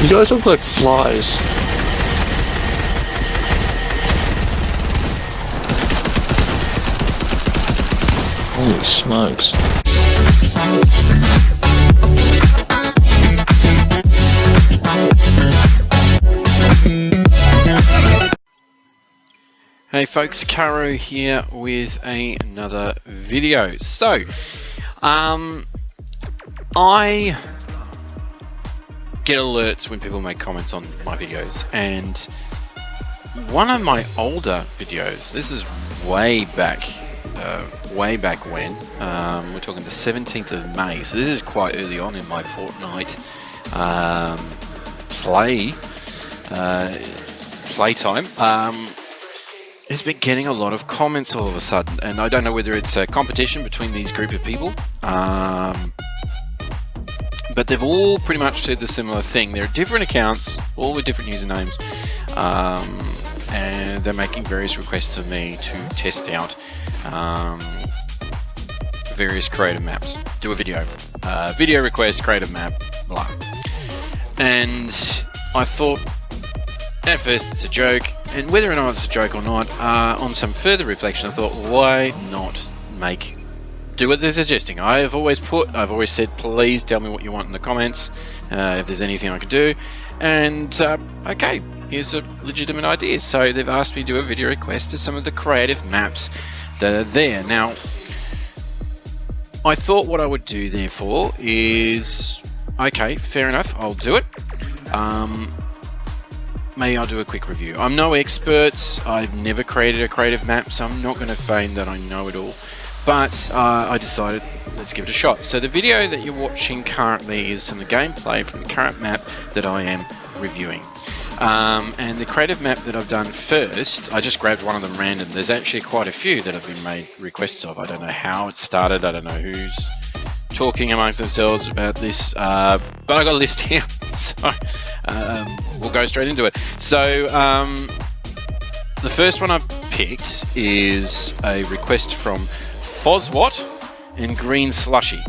You guys look like flies. Holy smokes. Hey folks, Karo here with another video. So, I get alerts when people make comments on my videos, and one of my older videos, this is way back when, we're talking the 17th of May, so this is quite early on in my Fortnite playtime. Has been getting a lot of comments all of a sudden, and I don't know whether it's a competition between these group of people, but they've all pretty much said the similar thing. They're different accounts, all with different usernames, and they're making various requests of me to test out various creative maps, do a video, video request, creative map, blah. And I thought at first it's a joke, and whether or not it's a joke or not, on some further reflection, I thought, why not do what they're suggesting? I've always said, please tell me what you want in the comments, if there's anything I can do, and okay, here's a legitimate idea. So they've asked me to do a video request to some of the creative maps that are there. Now, I thought what I would do therefore is, okay, fair enough, I'll do it. Maybe I'll do a quick review. I'm no expert, I've never created a creative map, so I'm not going to feign that I know it all. But I decided, let's give it a shot. So the video that you're watching currently is some of the gameplay from the current map that I am reviewing. And the creative map that I've done first, I just grabbed one of them random. There's actually quite a few that have been made requests of. I don't know how it started, I don't know who's talking amongst themselves about this, but I got a list here, so we'll go straight into it. So the first one I've picked is a request from Foxbtw and Green Slushy,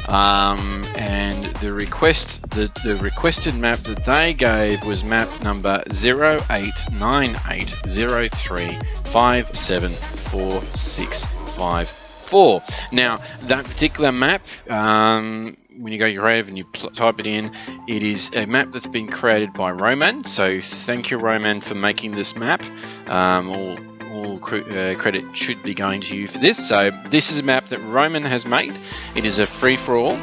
and the requested map that they gave was map number 089803574654. Now, that particular map, when you go creative and you type it in, it is a map that's been created by Roman. So thank you, Roman, for making this map. All credit should be going to you for this. So this is a map that Roman has made. It is a free-for-all.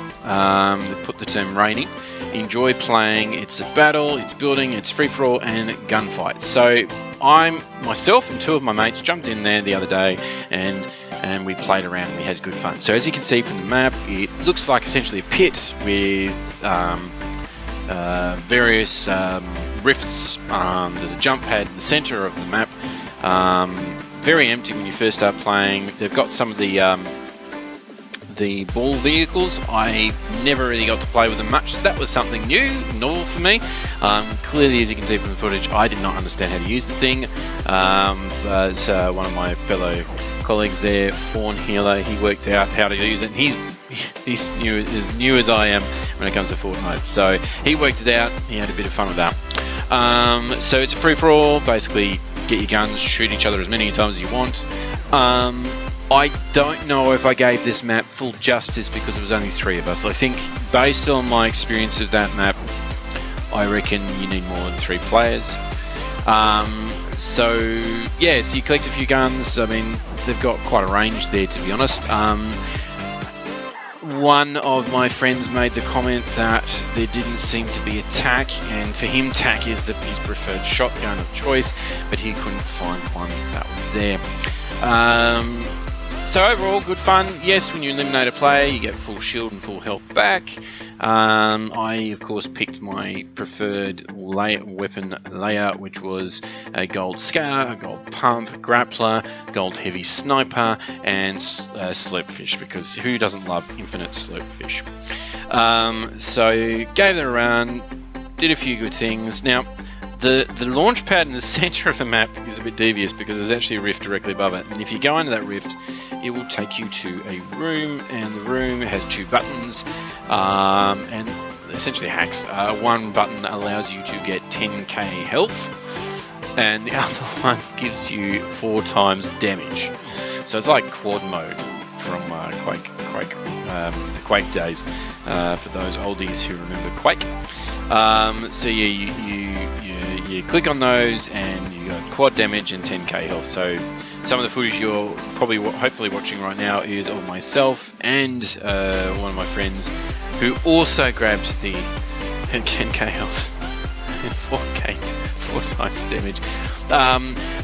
Put the term raining. Enjoy playing. It's a battle, it's building, it's free-for-all, and gunfight. So myself and two of my mates jumped in there the other day, and we played around and we had good fun. So as you can see from the map, it looks like essentially a pit with various rifts. There's a jump pad in the center of the map. Very empty when you first start playing. They've got some of the ball vehicles. I never really got to play with them much, so that was something new, novel for me. Clearly, as you can see from the footage, I did not understand how to use the thing, but one of my fellow colleagues there, Fawn Healer, he worked out how to use it, and he's as new as I am when it comes to Fortnite, so he worked it out. He had a bit of fun with that. So it's a free-for-all, basically get your guns, shoot each other as many times as you want. I don't know if I gave this map full justice because there was only 3 of us. I think based on my experience of that map, I reckon you need more than 3 players. So yeah, so you collect a few guns. I mean, they've got quite a range there, to be honest. One of my friends made the comment that there didn't seem to be a TAC, and for him TAC is his preferred shotgun of choice, but he couldn't find one that was there. So overall, good fun. Yes, when you eliminate a player, you get full shield and full health back. I, of course, picked my preferred weapon layout, which was a gold scar, a gold pump, grappler, gold heavy sniper, and slurpfish, because who doesn't love infinite slurpfish? So gave that a run, did a few good things. Now, the launch pad in the center of the map is a bit devious because there's actually a rift directly above it, and if you go into that rift, it will take you to a room, and the room has 2 buttons, and essentially hacks. One button allows you to get 10k health, and the other one gives you 4 times damage. So it's like quad mode from the Quake days, for those oldies who remember Quake. So you click on those and you got quad damage and 10k health. So some of the footage you're probably hopefully watching right now is of myself and one of my friends who also grabbed the 10k health and 4 times damage.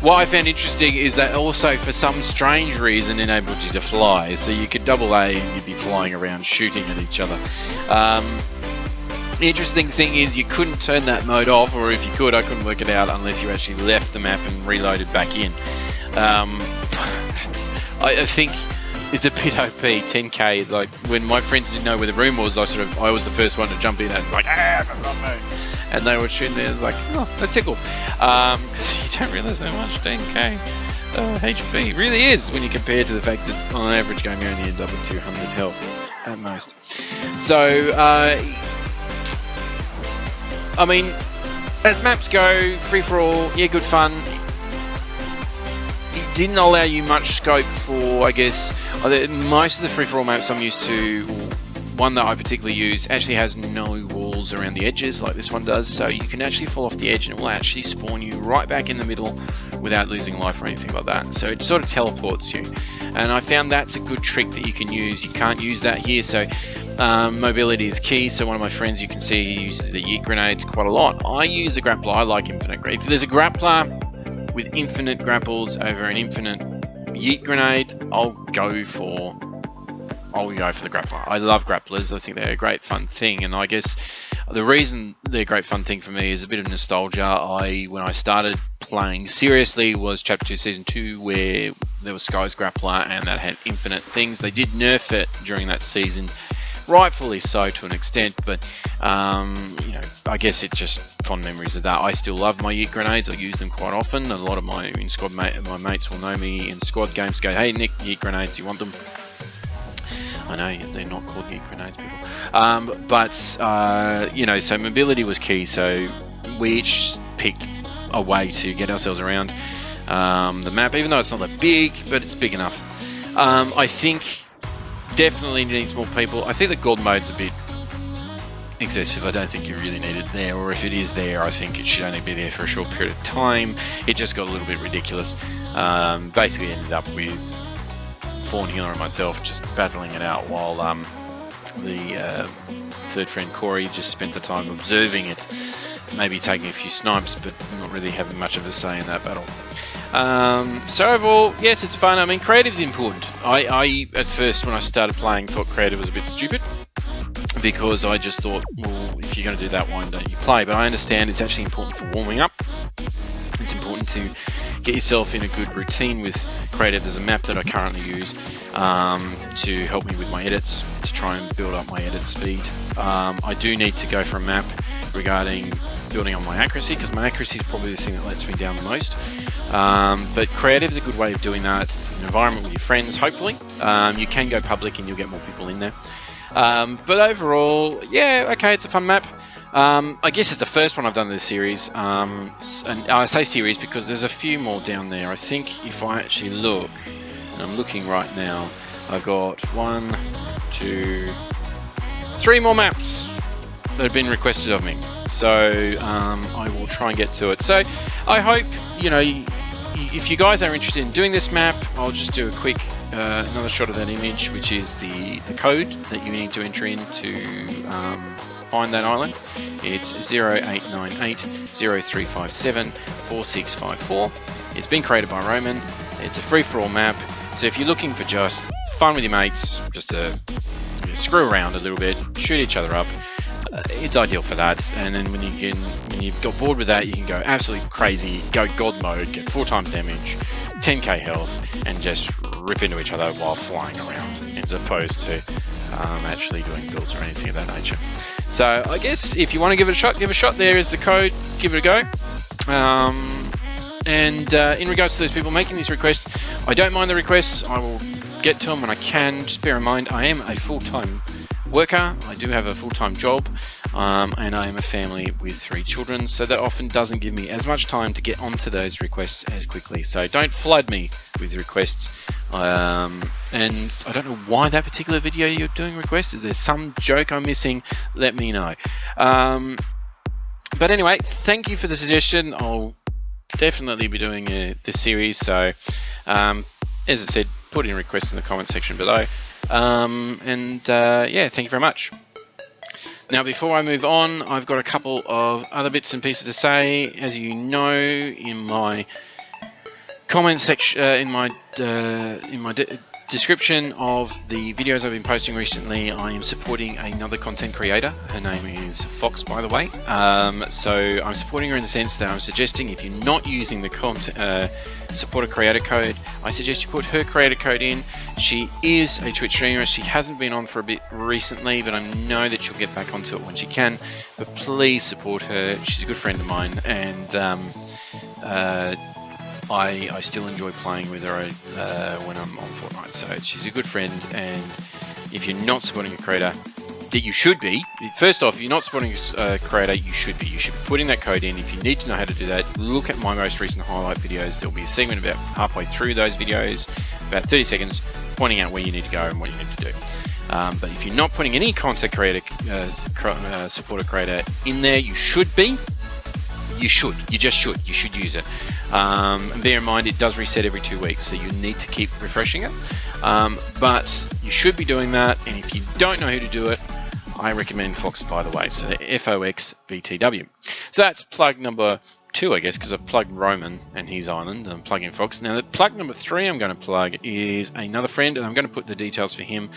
What I found interesting is that also for some strange reason enabled you to fly, so you could double A and you'd be flying around shooting at each other. The interesting thing is you couldn't turn that mode off, or if you could, I couldn't work it out unless you actually left the map and reloaded back in. I think it's a bit OP, 10k. Like when my friends didn't know where the room was, I was the first one to jump in and like, and they were shooting there. It's like, oh, that tickles, because you don't realize how much 10k HP really is when you compare it to the fact that on an average game you only end up with 200 health at most. So I mean, as maps go, free for all, yeah, good fun. It didn't allow you much scope for, I guess, most of the free-for-all maps I'm used to, one that I particularly use, actually has no walls around the edges like this one does, so you can actually fall off the edge and it will actually spawn you right back in the middle without losing life or anything like that. So it sort of teleports you, and I found that's a good trick that you can use. You can't use that here, so mobility is key. So one of my friends, you can see, he uses the yeet grenades quite a lot. I use the grappler. I like infinite. If there's a grappler with infinite grapples over an infinite yeet grenade, I'll go for the grappler. I love grapplers. I think they're a great fun thing, and I guess the reason they're a great fun thing for me is a bit of nostalgia. When I started playing seriously was Chapter 2 Season 2, where there was Sky's grappler and that had infinite things. They did nerf it during that season, rightfully so to an extent, but you know, I guess it's just fond memories of that. I still love my yeet grenades. I use them quite often. A lot of my mates will know me in squad games, go, hey Nick, yeet grenades, you want them? I know they're not called yeet grenades, people. But you know, so mobility was key, so we each picked a way to get ourselves around the map, even though it's not that big, but it's big enough. I think definitely needs more people. I think the gold mode's a bit excessive. I don't think you really need it there, or if it is there, I think it should only be there for a short period of time. It just got a little bit ridiculous. Basically ended up with Fortnite and myself just battling it out while the third friend Corey just spent the time observing it, maybe taking a few snipes, but not really having much of a say in that battle. So overall, yes, it's fun. I mean, creative's important. I at first, when I started playing, thought creative was a bit stupid, because I just thought, well, if you're going to do that, why don't you play? But I understand it's actually important for warming up. It's important to get yourself in a good routine with creative. There's a map that I currently use to help me with my edits, to try and build up my edit speed. I do need to go for a map regarding building on my accuracy, because my accuracy is probably the thing that lets me down the most. But creative is a good way of doing that in an environment with your friends, hopefully. You can go public and you'll get more people in there. But overall, yeah, okay, it's a fun map. I guess it's the first one I've done in this series, and I say series because there's a few more down there. I think if I actually look, and I'm looking right now, I've got 1, 2, 3 more maps that have been requested of me. So I will try and get to it. So I hope, you know, if you guys are interested in doing this map, I'll just do a quick another shot of that image, which is the code that you need to enter in to find that island. It's 089803574654. It's been created by Roman. It's a free-for-all map, so if you're looking for just fun with your mates, just to screw around a little bit, shoot each other up, it's ideal for that. And then when you've got bored with that, you can go absolutely crazy, go god mode, get 4 times damage, 10k health, and just rip into each other while flying around, as opposed to actually doing builds or anything of that nature. So I guess if you want to give it a shot, there is the code, give it a go. And in regards to those people making these requests, I don't mind the requests. I will get to them when I can. Just bear in mind, I am a full-time worker. I do have a full-time job, and I am a family with 3 children, so that often doesn't give me as much time to get onto those requests as quickly. So don't flood me with requests. And I don't know why that particular video you're doing requests. Is there some joke I'm missing? Let me know. But anyway, thank you for the suggestion. I'll definitely be doing this series. So as I said, put in requests in the comment section below. Yeah, thank you very much. Now, before I move on, I've got a couple of other bits and pieces to say. As you know, in my comment section, in my description of the videos I've been posting recently, I am supporting another content creator. Her name is Foxbtw. So I'm supporting her in the sense that I'm suggesting if you're not using the support a creator code, I suggest you put her creator code in. She is a Twitch streamer. She hasn't been on for a bit recently, but I know that she'll get back onto it when she can. But please support her. She's a good friend of mine, and I still enjoy playing with her when I'm on Fortnite. So she's a good friend, and if you're not supporting a creator, that you should be. First off, if you're not supporting a creator, you should be. You should be putting that code in. If you need to know how to do that, look at my most recent highlight videos. There'll be a segment about halfway through those videos, about 30 seconds, pointing out where you need to go and what you need to do. But if you're not putting any content creator, supporter creator in there, you should be. You should. You just should. You should use it. And bear in mind, it does reset every 2 weeks, so you need to keep refreshing it. But you should be doing that, and if you don't know who to do it, I recommend Foxbtw. So Foxbtw. So that's plug number 2, I guess, because I've plugged Roman and his island, and I'm plugging Fox. Now, the plug number 3 I'm going to plug is another friend, and I'm going to put the details for him.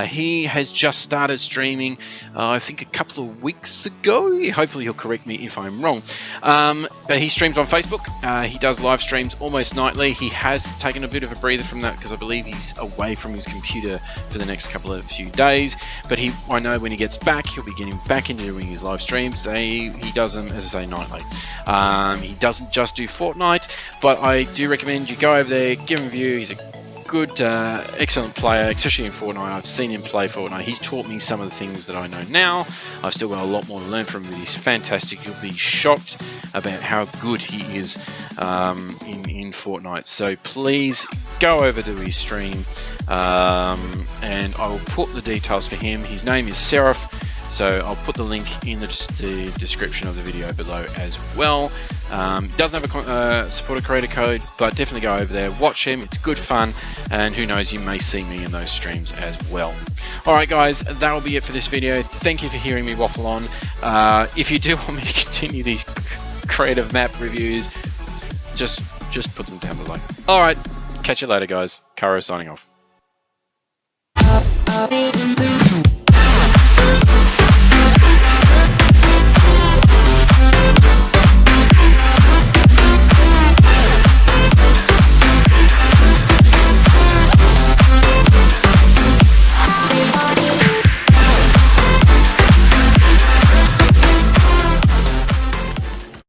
He has just started streaming, I think a couple of weeks ago. Hopefully he'll correct me if I'm wrong. But he streams on Facebook. He does live streams almost nightly. He has taken a bit of a breather from that because I believe he's away from his computer for the next few days. But I know when he gets back, he'll be getting back into doing his live streams. He does them, as I say, nightly. He doesn't just do Fortnite, but I do recommend you go over there, give him a view. He's a good, excellent player, especially in Fortnite. I've seen him play Fortnite. He's taught me some of the things that I know now. I've still got a lot more to learn from him, but he's fantastic. You'll be shocked about how good he is in Fortnite. So please go over to his stream, and I will put the details for him. His name is Seraph. So I'll put the link in the description of the video below as well. Doesn't have a supporter creator code, but definitely go over there, watch him. It's good fun, and who knows, you may see me in those streams as well. Alright guys, that will be it for this video. Thank you for hearing me waffle on. If you do want me to continue these creative map reviews, just put them down below. Alright, catch you later guys. Karo signing off.